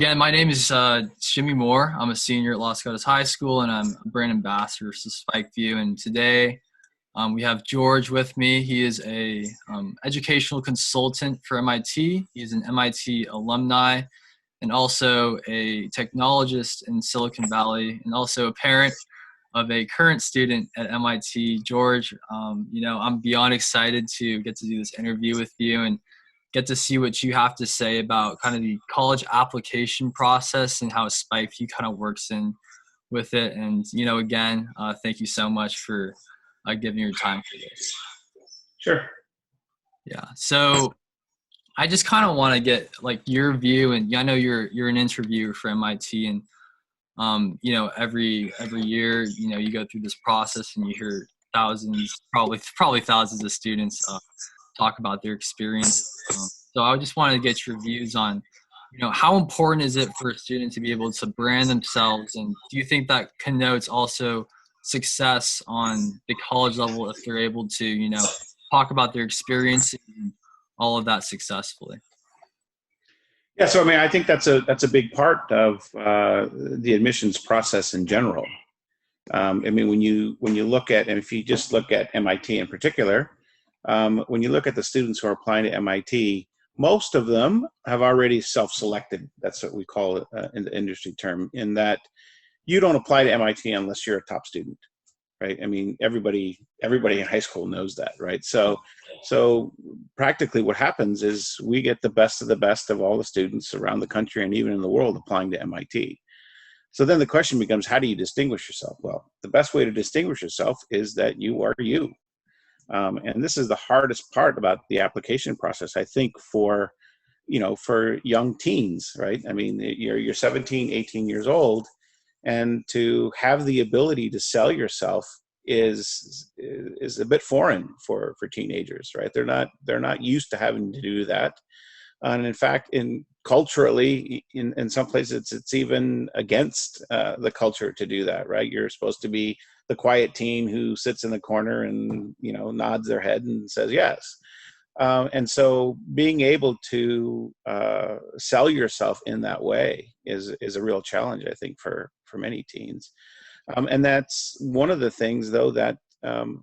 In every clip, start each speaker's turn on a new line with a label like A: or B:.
A: Yeah, my name is Jimmy Moore. I'm a senior at Los Gatos High School, and I'm a brand ambassador for Spikeview. And today we have George with me. He is a educational consultant for MIT. He's an MIT alumni and also a technologist in Silicon Valley, and also a parent of a current student at MIT. George, I'm beyond excited to get to do this interview with you and get to see what you have to say about kind of the college application process and how SpikeView kind of works in with it. And, again, thank you so much for giving your time for this.
B: Sure.
A: Yeah. So I just kind of want to get like your view, and I know you're an interviewer for MIT, and every year, you go through this process and you hear thousands, probably thousands of students talk about their experience. So I just wanted to get your views on, how important is it for a student to be able to brand themselves, and do you think that connotes also success on the college level if they're able to, talk about their experiences and all of that successfully?
B: Yeah. So, I mean, I think that's a big part of the admissions process in general. I mean, when you look at, and if you just look at MIT in particular, when you look at the students who are applying to MIT, most of them have already self-selected. That's what we call it in the industry term, in that you don't apply to MIT unless you're a top student, right? I mean, everybody in high school knows that, right? So practically what happens is we get the best of all the students around the country and even in the world applying to MIT. So then the question becomes, how do you distinguish yourself? Well, the best way to distinguish yourself is that you are you. And this is the hardest part about the application process, I think, for young teens, right? I mean, you're 17, 18 years old, and to have the ability to sell yourself is a bit foreign for teenagers, right? They're not used to having to do that. And in fact, culturally, in some places, it's even against the culture to do that, right? You're supposed to be the quiet teen who sits in the corner and nods their head and says yes. And so, being able to sell yourself in that way is a real challenge, I think, for many teens. And that's one of the things, though, that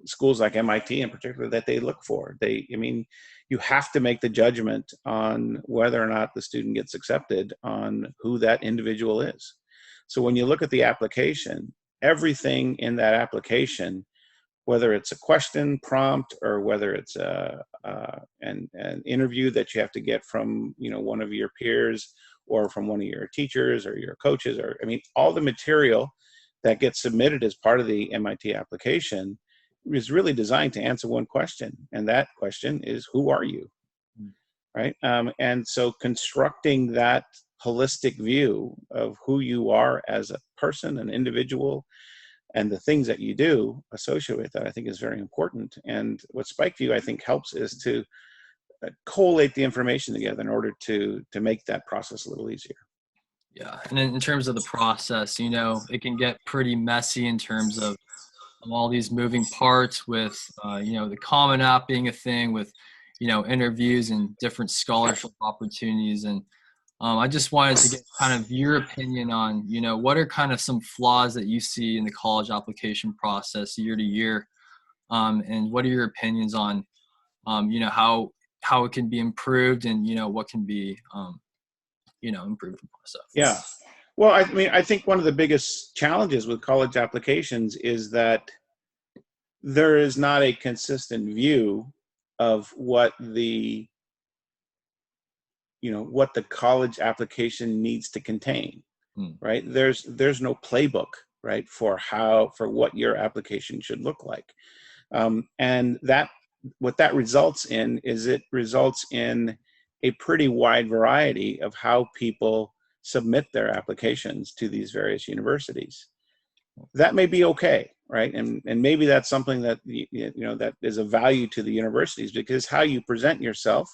B: schools like MIT in particular, that they look for. You have to make the judgment on whether or not the student gets accepted on who that individual is. So when you look at the application, everything in that application, whether it's a question prompt or whether it's an interview that you have to get from one of your peers or from one of your teachers or your coaches, or all the material that gets submitted as part of the MIT application is really designed to answer one question, and that question is, who are you? Right? And so constructing that holistic view of who you are as a person, an individual, and the things that you do associated with that, I think, is very important. And what SpikeView, I think, helps is to collate the information together in order to make that process a little easier.
A: Yeah, and in terms of the process, it can get pretty messy in terms of all these moving parts with, the Common App being a thing with, interviews and different scholarship opportunities. And I just wanted to get kind of your opinion on, what are kind of some flaws that you see in the college application process year to year, and what are your opinions on, how it can be improved and, what can be, improved upon. So.
B: Yeah. Well, I think one of the biggest challenges with college applications is that there is not a consistent view of what the college application needs to contain, right? There's no playbook, right, for what your application should look like. And what that results in is it results in a pretty wide variety of how people submit their applications to these various universities. That may be okay, right? And maybe that's something that that is of value to the universities, because how you present yourself,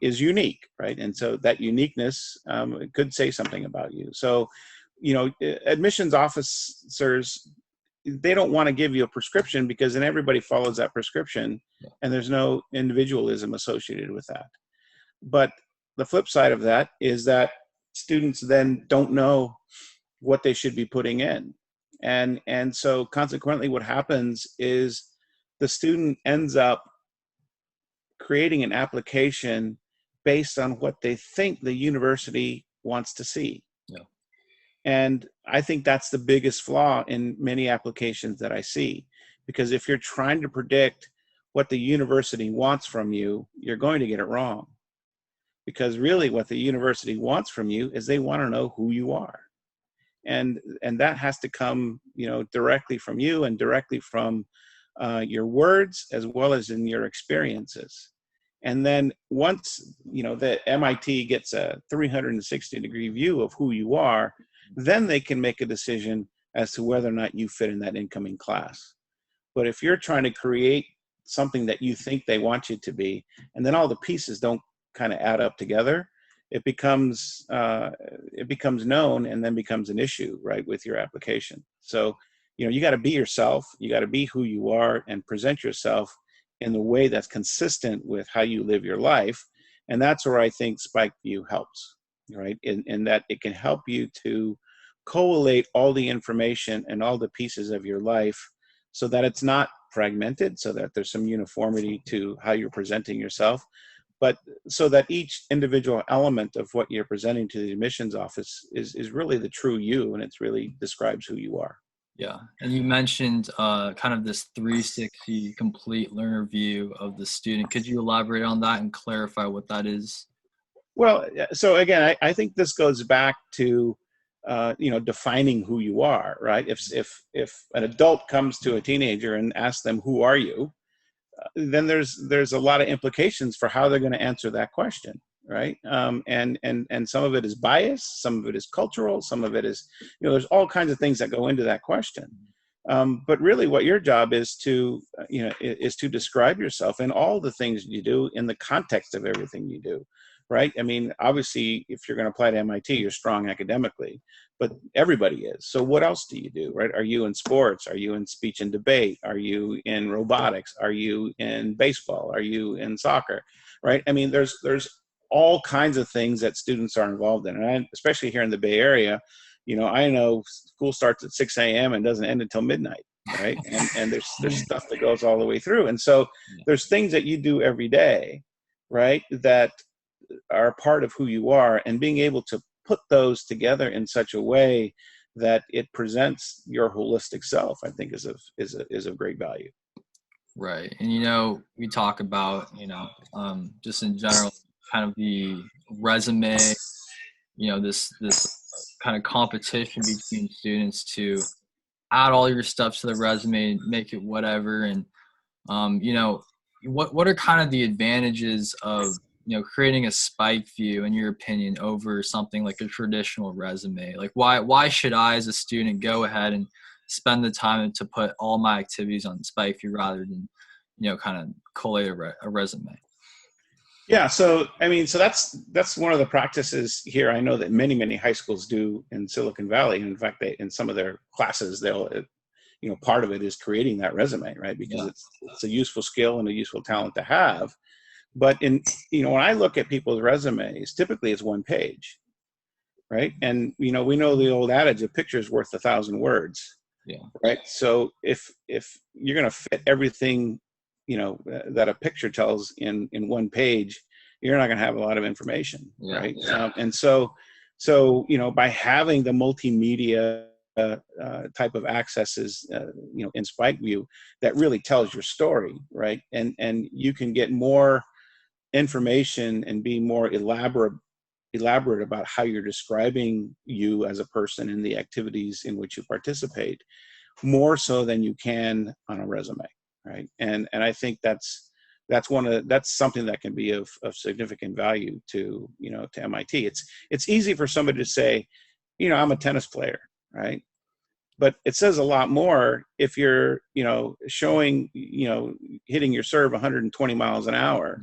B: is unique, right? And so that uniqueness could say something about you. So, admissions officers, they don't want to give you a prescription, because then everybody follows that prescription, and there's no individualism associated with that. But the flip side of that is that students then don't know what they should be putting in. And so consequently what happens is the student ends up creating an application based on what they think the university wants to see.
A: Yeah.
B: And I think that's the biggest flaw in many applications that I see. Because if you're trying to predict what the university wants from you, you're going to get it wrong. Because really what the university wants from you is they want to know who you are. And that has to come, directly from you and directly from your words as well as in your experiences. And then once the MIT gets a 360-degree view of who you are, then they can make a decision as to whether or not you fit in that incoming class. But if you're trying to create something that you think they want you to be, and then all the pieces don't kind of add up together, it becomes known and then becomes an issue, right, with your application. So, you got to be yourself, you got to be who you are and present yourself in the way that's consistent with how you live your life. And that's where I think SpikeView helps, right? In that it can help you to collate all the information and all the pieces of your life so that it's not fragmented, so that there's some uniformity to how you're presenting yourself, but so that each individual element of what you're presenting to the admissions office is really the true you, and it's really describes who you are.
A: Yeah, and you mentioned kind of this 360 complete learner view of the student. Could you elaborate on that and clarify what that is?
B: Well, so again, I think this goes back to defining who you are, right? If an adult comes to a teenager and asks them, "Who are you?" Then there's a lot of implications for how they're going to answer that question, right? And some of it is bias, some of it is cultural, some of it is, there's all kinds of things that go into that question. But really, what your job is to describe yourself and all the things you do in the context of everything you do, right? I mean, obviously, if you're going to apply to MIT, you're strong academically, but everybody is. So what else do you do, right? Are you in sports? Are you in speech and debate? Are you in robotics? Are you in baseball? Are you in soccer, right? I mean, there's all kinds of things that students are involved in, and especially here in the Bay Area, I know school starts at 6 a.m. and doesn't end until midnight, right? And there's stuff that goes all the way through, and so there's things that you do every day, right, that are part of who you are, and being able to put those together in such a way that it presents your holistic self, I think is of great value.
A: Right. And we talk about just in general kind of the resume, this kind of competition between students to add all your stuff to the resume, make it whatever. And what are kind of the advantages of creating a spike view, in your opinion, over something like a traditional resume? Like why should I, as a student, go ahead and spend the time to put all my activities on spike view rather than kind of collate a resume?
B: Yeah, so I mean, so that's one of the practices here. I know that many high schools do in Silicon Valley. In fact, in some of their classes, they'll part of it is creating that resume, right? Because it's a useful skill and a useful talent to have. But when I look at people's resumes, typically it's one page, right? And we know the old adage, a picture is worth 1,000 words, right? So if you're going to fit everything, that a picture tells in one page, you're not going to have a lot of information, right? And so by having the multimedia type of accesses, in SpikeView, that really tells your story, right? And you can get more information and be more elaborate about how you're describing you as a person and the activities in which you participate, more so than you can on a resume, right? And I think that's something that can be of significant value to to MIT. It's easy for somebody to say, I'm a tennis player, right? But it says a lot more if you're showing hitting your serve 120 miles an hour,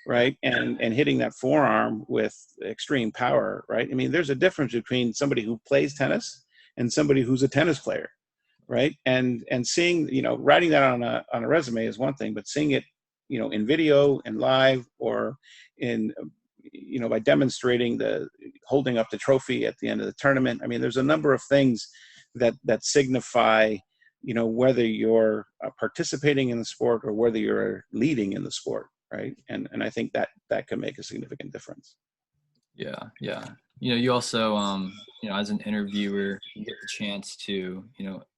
B: right? And hitting that forearm with extreme power, right? I mean, there's a difference between somebody who plays tennis and somebody who's a tennis player, right? And seeing, writing that on a resume is one thing, but seeing it, in video and live, or in by demonstrating the holding up the trophy at the end of the tournament. I mean, there's a number of things that signify, whether you're participating in the sport or whether you're leading in the sport, right? And I think that can make a significant difference.
A: Yeah, yeah. You also, as an interviewer, you get the chance to,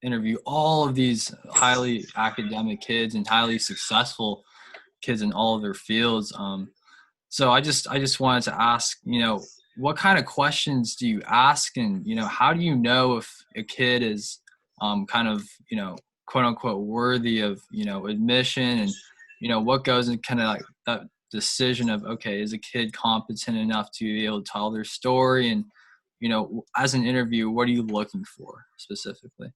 A: interview all of these highly academic kids and highly successful kids in all of their fields. So I just wanted to ask, what kind of questions do you ask, and how do you know if a kid is kind of quote unquote worthy of admission, and what goes in kind of like that decision of, okay, is a kid competent enough to be able to tell their story, and as an interview, what are you looking for specifically?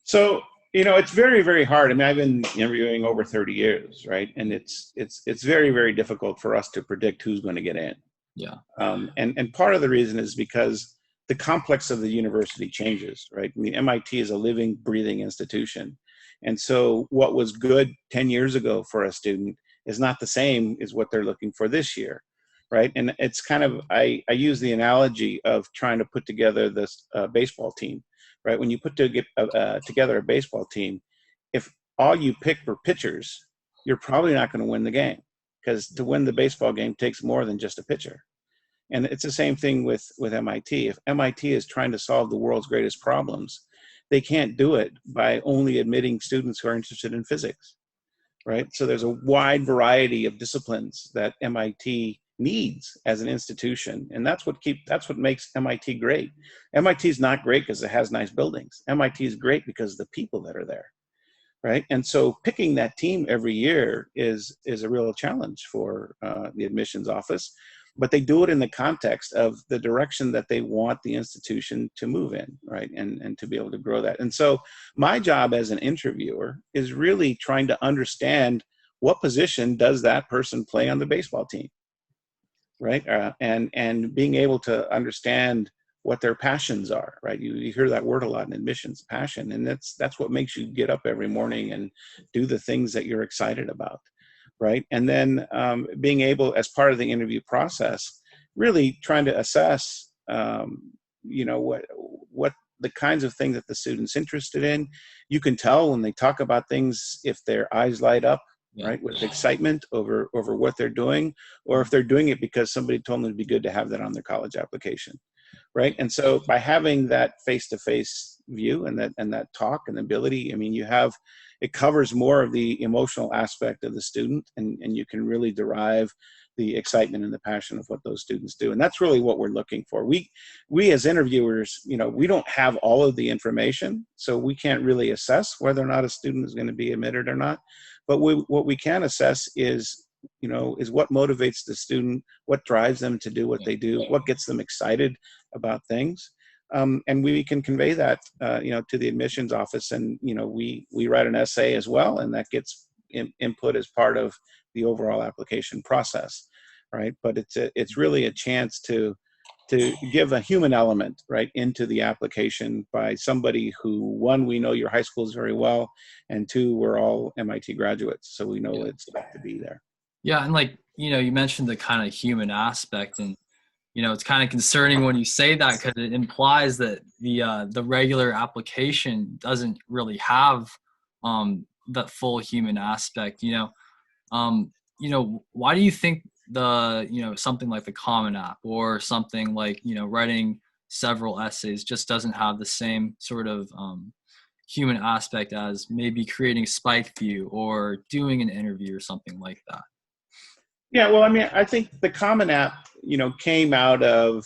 B: So, it's very, very hard. I mean, I've been interviewing over 30 years, right? And it's very, very difficult for us to predict who's going to get in.
A: Yeah.
B: And part of the reason is because the complex of the university changes, right? I mean, MIT is a living, breathing institution. And so what was good 10 years ago for a student is not the same as what they're looking for this year, right? And it's kind of, I use the analogy of trying to put together this baseball team, right? When you put together a baseball team, if all you pick were pitchers, you're probably not going to win the game, because to win the baseball game takes more than just a pitcher. And it's the same thing with MIT. If MIT is trying to solve the world's greatest problems, they can't do it by only admitting students who are interested in physics, right? So there's a wide variety of disciplines that MIT needs as an institution, and that's what makes MIT great. MIT is not great because it has nice buildings. MIT is great because of the people that are there, right? And so picking that team every year is a real challenge for the admissions office, but they do it in the context of the direction that they want the institution to move in, right? And to be able to grow that. And so my job as an interviewer is really trying to understand what position does that person play on the baseball team, right? And being able to understand what their passions are, right? You hear that word a lot in admissions, passion, and that's what makes you get up every morning and do the things that you're excited about, right? And then being able, as part of the interview process, really trying to assess, what the kinds of things that the student's interested in. You can tell when they talk about things if their eyes light up,
A: Yeah.
B: right, with excitement over what they're doing, or if they're doing it because somebody told them it'd be good to have that on their college application, right? And so by having that face-to-face view and that talk and ability, I mean, it covers more of the emotional aspect of the student, and you can really derive the excitement and the passion of what those students do. And that's really what we're looking for. We as interviewers, we don't have all of the information, so we can't really assess whether or not a student is going to be admitted or not. But what we can assess is what motivates the student, what drives them to do what they do, what gets them excited about things. And we can convey that, to the admissions office. And, we write an essay as well, and that gets input as part of the overall application process, right? But it's really a chance to give a human element, right, into the application by somebody who, one, we know your high schools very well, and two, we're all MIT graduates, so we know what it's like to be there.
A: Yeah, and you mentioned the kind of human aspect, and it's kind of concerning when you say that, because it implies that the regular application doesn't really have that full human aspect. Why do you think something like the Common App, or something like writing several essays, just doesn't have the same sort of human aspect as maybe creating spikeview or doing an interview or something like that?
B: Yeah, well, I mean, I think the Common App, came out of,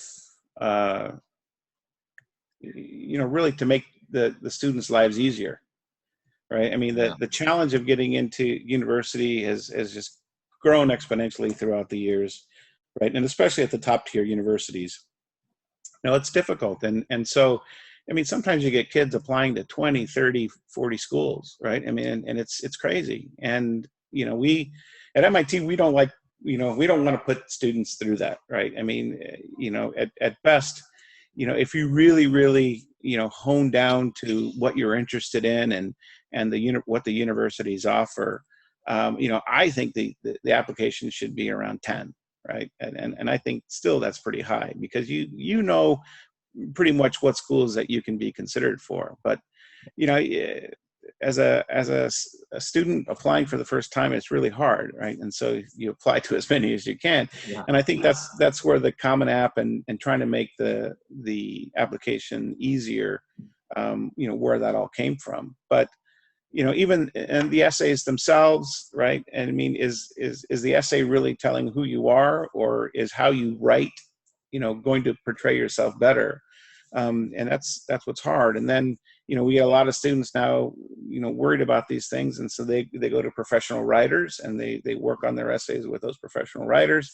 B: really to make the students' lives easier, right? I mean, the challenge of getting into university has just grown exponentially throughout the years, right? And especially at the top tier universities. It's difficult. And so, I mean, sometimes you get kids applying to 20, 30, 40 schools, right? I mean, and it's crazy. And, we at MIT, we don't want to put students through that, right? I mean, at best, if you really, really, hone down to what you're interested in and what the universities offer, I think the application should be around 10, right? And I think still that's pretty high, because you know pretty much what schools that you can be considered for. But you know, as a student applying for the first time, it's really hard, right? And so you apply to as many as you can.
A: Yeah.
B: And I think that's where the Common App and trying to make the application easier, you know, where that all came from. But you know, even and the essays themselves, right? And I mean, is the essay really telling who you are, or is how you write, you know, going to portray yourself better? And that's what's hard. And then, you know, we get a lot of students now, you know, worried about these things, and so they go to professional writers, and they work on their essays with those professional writers.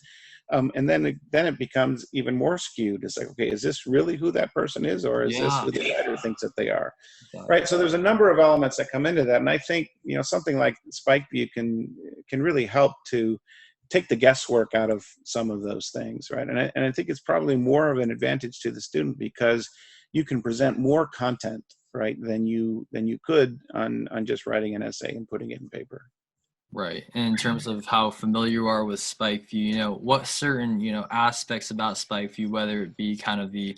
B: And then it becomes even more skewed. It's like, okay, is this really who that person is, or is this
A: Yeah.
B: who the writer thinks that they are?
A: Exactly.
B: Right. So there's a number of elements that come into that, and I think, you know, something like SpikeView can really help to take the guesswork out of some of those things, right? And I think it's probably more of an advantage to the student, because you can present more content, right, than you could on just writing an essay and putting it in paper.
A: Right. And in terms of how familiar you are with spikeview, you know, what certain, you know, aspects about spikeview, whether it be kind of the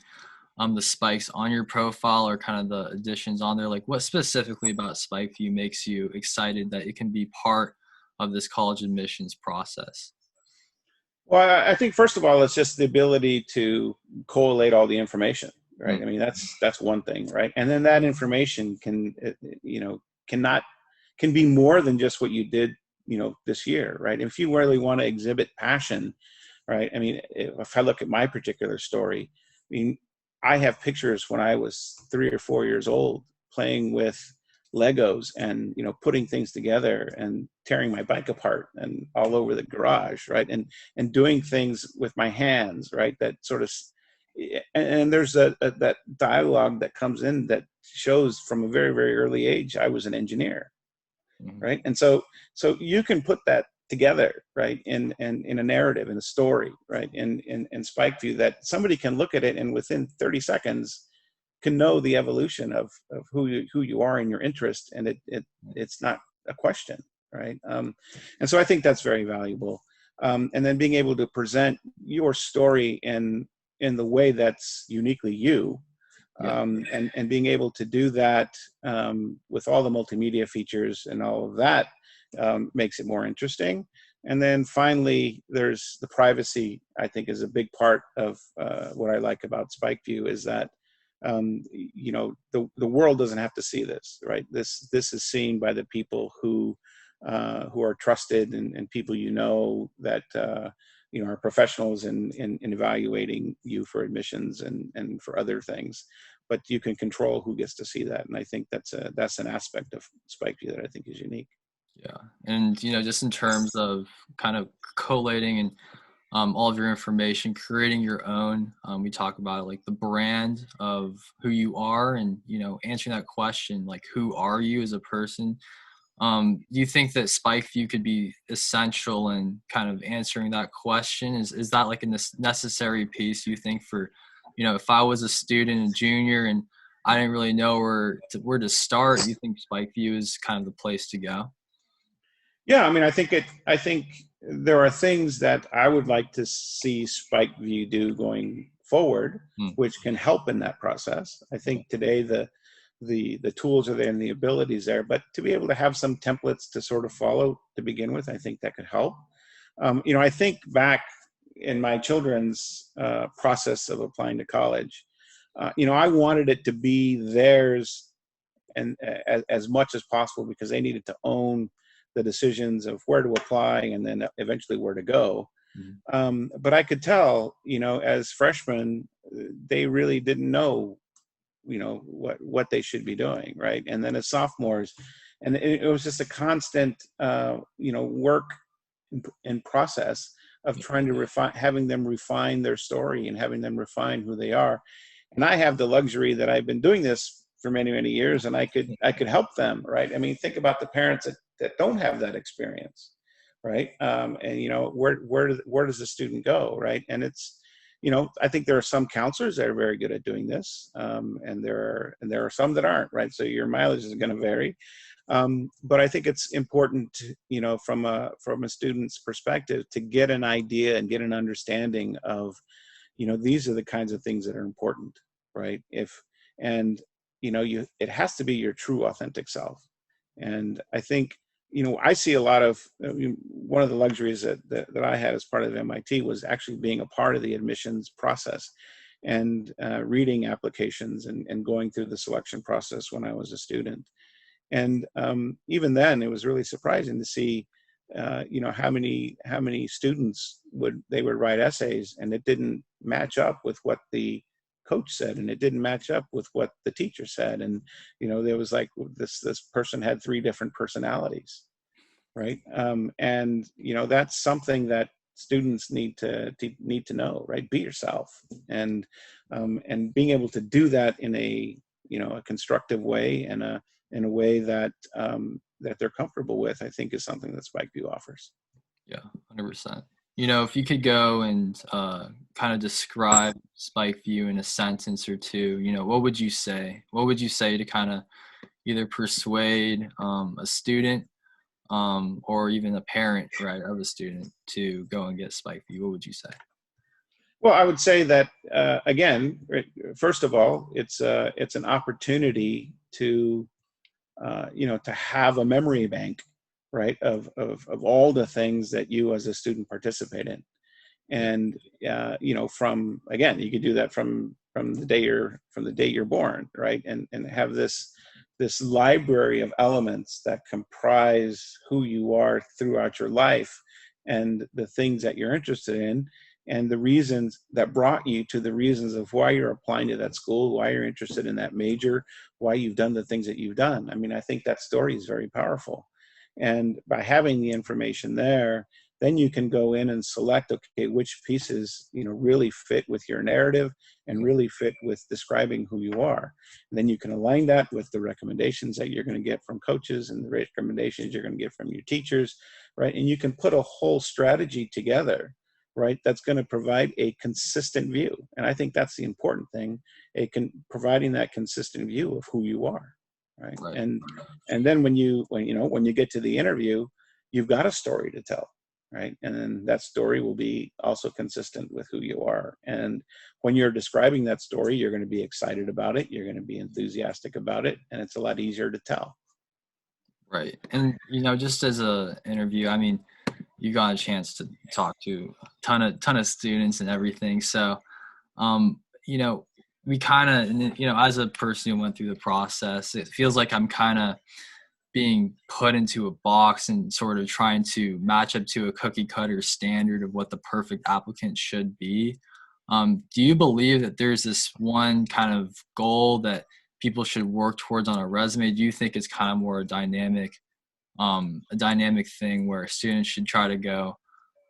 A: spikes on your profile or kind of the additions on there, like what specifically about spikeview makes you excited that it can be part of this college admissions process?
B: Well, I think first of all, it's just the ability to collate all the information, right? I
A: Mm.
B: mean, that's one thing, right? And then that information can, you know, can be more than just what you did, you know, this year, right? If you really want to exhibit passion, right? I mean, if I look at my particular story, I mean, I have pictures when I was 3 or 4 years old playing with Legos and, you know, putting things together and tearing my bike apart and all over the garage, right? And doing things with my hands, right? That sort of, and there's that dialogue that comes in that shows from a very, very early age I was an engineer,
A: Mhm.
B: right? And so you can put that together, right, in a narrative, in a story, right, in SpikeView, that somebody can look at it and within 30 seconds can know the evolution of who you are and your interest, and it's not a question, right? And so I think that's very valuable. And then being able to present your story in the way that's uniquely you,
A: Yeah.
B: and being able to do that with all the multimedia features and all of that, makes it more interesting. And then finally, there's the privacy. I think is a big part of what I like about SpikeView, is that you know, the world doesn't have to see this, right? This is seen by the people who are trusted, and people, you know, that you know, are professionals in evaluating you for admissions and for other things. But you can control who gets to see that, and I think that's an aspect of SpikeView that I think is unique.
A: Yeah. And, you know, just in terms of kind of collating and all of your information, creating your own. We talk about it, like the brand of who you are, and you know, answering that question, like who are you as a person. Do you think that SpikeView could be essential in kind of answering that question? Is that like a necessary piece, you think, for, you know, if I was a student, a junior, and I didn't really know where to start, you think SpikeView is kind of the place to go?
B: Yeah, I mean, I think there are things that I would like to see SpikeView do going forward,
A: Hmm.
B: which can help in that process. I think today the tools are there and the abilities there, but to be able to have some templates to sort of follow to begin with, I think that could help. You know, I think back in my children's process of applying to college, you know, I wanted it to be theirs, and as much as possible, because they needed to own the decisions of where to apply and then eventually where to go.
A: Mhm.
B: But I could tell, you know, as freshmen, they really didn't know, you know, what they should be doing, right? And then as sophomores, and it was just a constant, you know, work and process of trying to refine, having them refine their story and having them refine who they are. And I have the luxury that I've been doing this for many, many years, and I could help them, right? I mean, think about the parents that don't have that experience, right? And you know, where does the student go, right? And I think there are some counselors that are very good at doing this, and there are some that aren't, right? So your mileage is going to vary. But I think it's important, from a student's perspective, to get an idea and get an understanding of, these are the kinds of things that are important, right? And it has to be your true authentic self. And I think, I see a lot of, one of the luxuries that I had as part of MIT was actually being a part of the admissions process, and reading applications and going through the selection process when I was a student. And even then, it was really surprising to see, how many students would write essays, and it didn't match up with what the coach said, and it didn't match up with what the teacher said, and there was like this person had 3 different personalities, right? And that's something that students need to know, right? Be yourself, and being able to do that in a constructive way, and in a way that that they're comfortable with, I think, is something that Spikeview offers.
A: Yeah, 100%. If you could go and kind of describe Spikeview in a sentence or two, what would you say? What would you say to kind of either persuade a student or even a parent, right, of a student to go and get Spikeview? What would you say?
B: Well, I would say that again, first of all, it's an opportunity to to have a memory bank, right, of all the things that you as a student participate in. And from, again, you could do that from the day you're born, right, and have this library of elements that comprise who you are throughout your life, and the things that you're interested in, and the reasons that brought you to the reasons of why you're applying to that school, why you're interested in that major, why you've done the things that you've done. I mean, I think that story is very powerful. And by having the information there, then you can go in and select, okay, which pieces, really fit with your narrative and really fit with describing who you are. And then you can align that with the recommendations that you're going to get from coaches and the recommendations you're going to get from your teachers, right? And you can put a whole strategy together, right, that's going to provide a consistent view. And I think that's the important thing, providing that consistent view of who you are, right?
A: Right.
B: And then when you get to the interview, you've got a story to tell, right? And then that story will be also consistent with who you are. And when you're describing that story, you're going to be excited about it, you're going to be enthusiastic about it, and it's a lot easier to tell.
A: Right. And just as a interview, I mean, you got a chance to talk to a ton of students and everything. So, we kind of, as a person who went through the process, it feels like I'm kind of being put into a box and sort of trying to match up to a cookie cutter standard of what the perfect applicant should be. Do you believe that there's this one kind of goal that people should work towards on a resume? Do you think it's kind of more a dynamic thing where students should try to go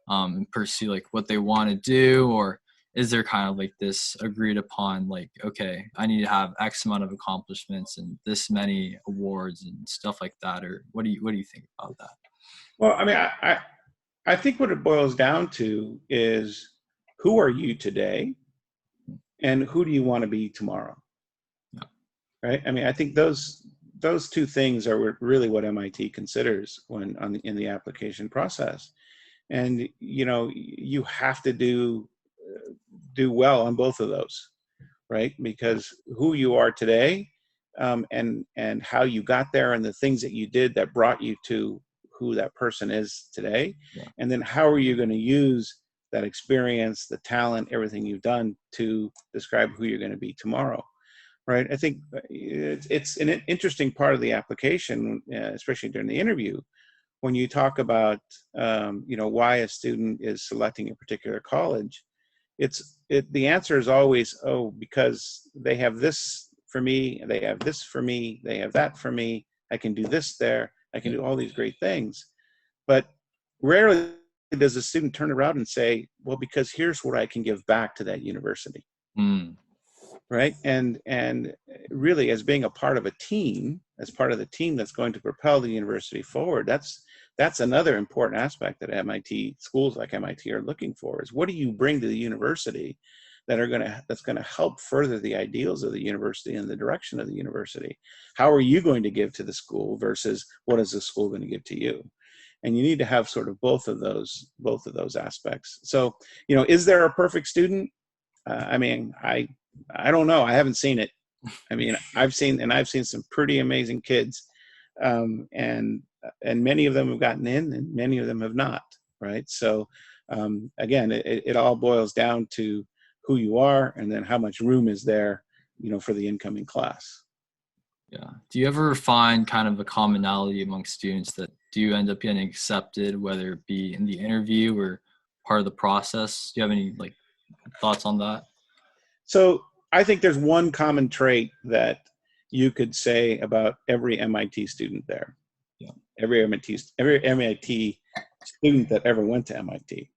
A: and pursue like what they want to do, or is there kind of like this agreed upon, like, okay, I need to have X amount of accomplishments and this many awards and stuff like that? Or what do you think about that?
B: Well, I mean, I think what it boils down to is, who are you today, and who do you want to be tomorrow?
A: Yeah.
B: Right. I mean, I think those 2 things are really what MIT considers in the application process. And you have to do well on both of those, right? Because who you are today, and how you got there, and the things that you did that brought you to who that person is today.
A: Yeah.
B: And then how are you going to use that experience, the talent, everything you've done to describe who you're going to be tomorrow, right? I think it's an interesting part of the application, especially during the interview, when you talk about why a student is selecting a particular college. The answer is always, oh, because they have this for me, they have this for me, they have that for me, I can do this there, I can do all these great things. But rarely does a student turn around and say, well, because here's what I can give back to that university. Right? And really, as being a part of a team, as part of the team that's going to propel the university forward, that's another important aspect that schools like MIT are looking for, is what do you bring to the university that's going to help further the ideals of the university and the direction of the university. How are you going to give to the school versus what is the school going to give to you? And you need to have sort of both of those aspects. So, is there a perfect student? I mean, I don't know. I haven't seen it. I mean, I've seen some pretty amazing kids, and many of them have gotten in, and many of them have not. Right. So, again, it all boils down to who you are, and then how much room is there, for the incoming class.
A: Yeah. Do you ever find kind of a commonality among students that do end up getting accepted, whether it be in the interview or part of the process? Do you have any like thoughts on that?
B: So I think there's one common trait that you could say about every MIT student there.
A: Yeah.
B: Every MIT student that ever went to MIT.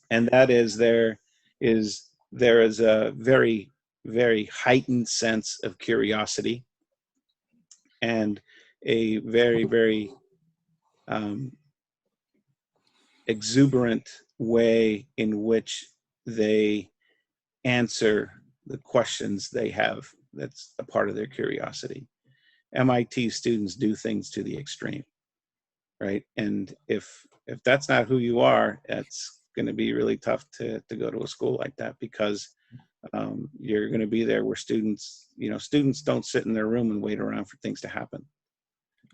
B: And that is there is a very, very heightened sense of curiosity and a very, very exuberant way in which they answer the questions they have. That's a part of their curiosity. MIT students do things to the extreme, right? And if that's not who you are, it's going to be really tough to go to a school like that, because you're going to be there where students don't sit in their room and wait around for things to happen.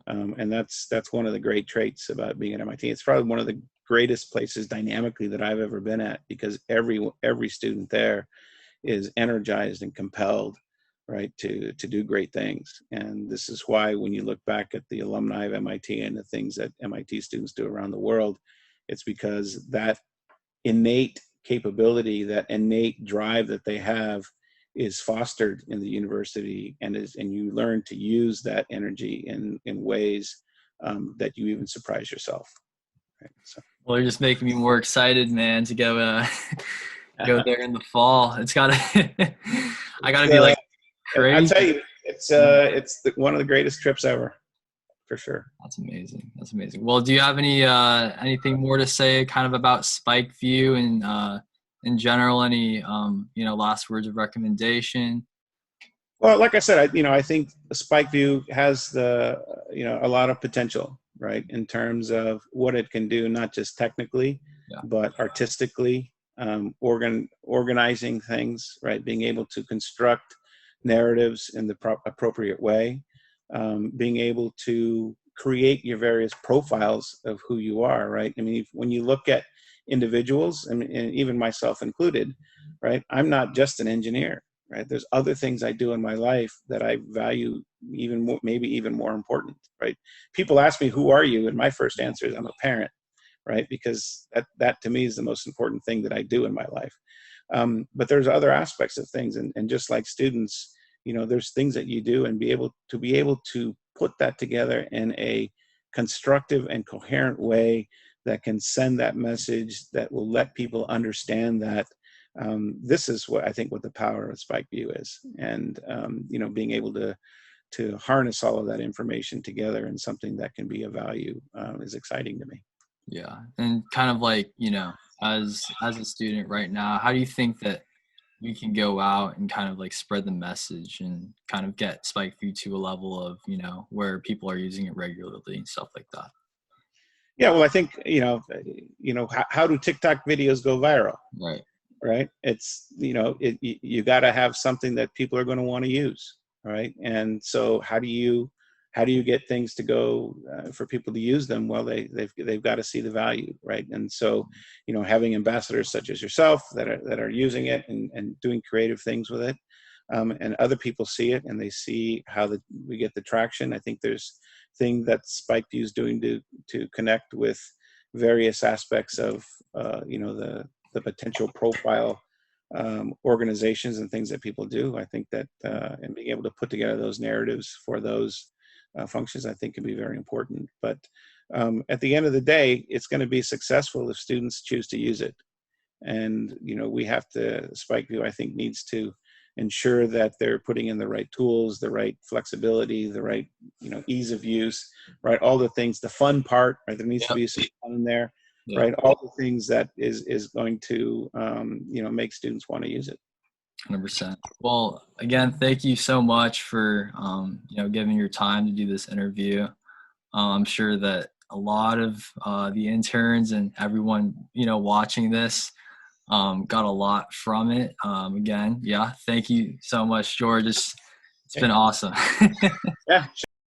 B: And that's one of the great traits about being at MIT. It's probably one of the greatest places dynamically that I've ever been at, because every student there is energized and compelled, right, to do great things. And this is why when you look back at the alumni of MIT and the things that MIT students do around the world, it's because that innate capability, that innate drive that they have is fostered in the university, and you learn to use that energy in ways that you even surprise yourself. Right? So.
A: Well, you're just making me more excited, man, to go go there in the fall. It's gotta I gotta be like
B: I'll
A: crazy.
B: tell you, it's one of the greatest trips ever, for sure.
A: That's amazing. That's amazing. Well, do you have anything more to say kind of about spikeview and in general, any last words of recommendation?
B: Well, like I said, I think spikeview has a lot of potential, right, in terms of what it can do, not just technically,
A: Yeah.
B: but artistically, organizing things, right, being able to construct narratives in the appropriate way, being able to create your various profiles of who you are, right? I mean, when you look at individuals, and even myself included, right, I'm not just an engineer, right? There's other things I do in my life that I value even more, maybe even more important, right? People ask me, who are you? And my first answer is, I'm a parent, right? Because that to me is the most important thing that I do in my life. But there's other aspects of things. And just like students, there's things that you do, and be able to put that together in a constructive and coherent way that can send that message that will let people understand that this is what I think what the power of spikeview is. And, being able to harness all of that information together in something that can be of value is exciting to me.
A: Yeah. And kind of like, as a student right now, how do you think that we can go out and kind of like spread the message and kind of get spikeview to a level of, where people are using it regularly and stuff like that?
B: Yeah, well, I think, how do TikTok videos go viral?
A: Right.
B: Right. It's, you got to have something that people are going to want to use. Right. And so how do you get things to go for people to use them? Well, they've got to see the value. Right. And so, having ambassadors such as yourself that are using it and doing creative things with it, and other people see it and they see how we get the traction. I think there's thing that spikeview is doing to connect with various aspects of, the potential profile organizations and things that people do. I think that and being able to put together those narratives for those functions, I think, can be very important. But at the end of the day, it's going to be successful if students choose to use it. And spikeview, I think, needs to ensure that they're putting in the right tools, the right flexibility, the right, ease of use, right? All the things, the fun part, right? There needs to be some fun in there.
A: Yeah.
B: right? All the things that is going to make students want to use it.
A: 100%. Well, again, thank you so much for giving your time to do this interview. I'm sure that a lot of the interns and everyone watching this got a lot from it. Again, yeah, thank you so much, George. It's been awesome.
B: Yeah.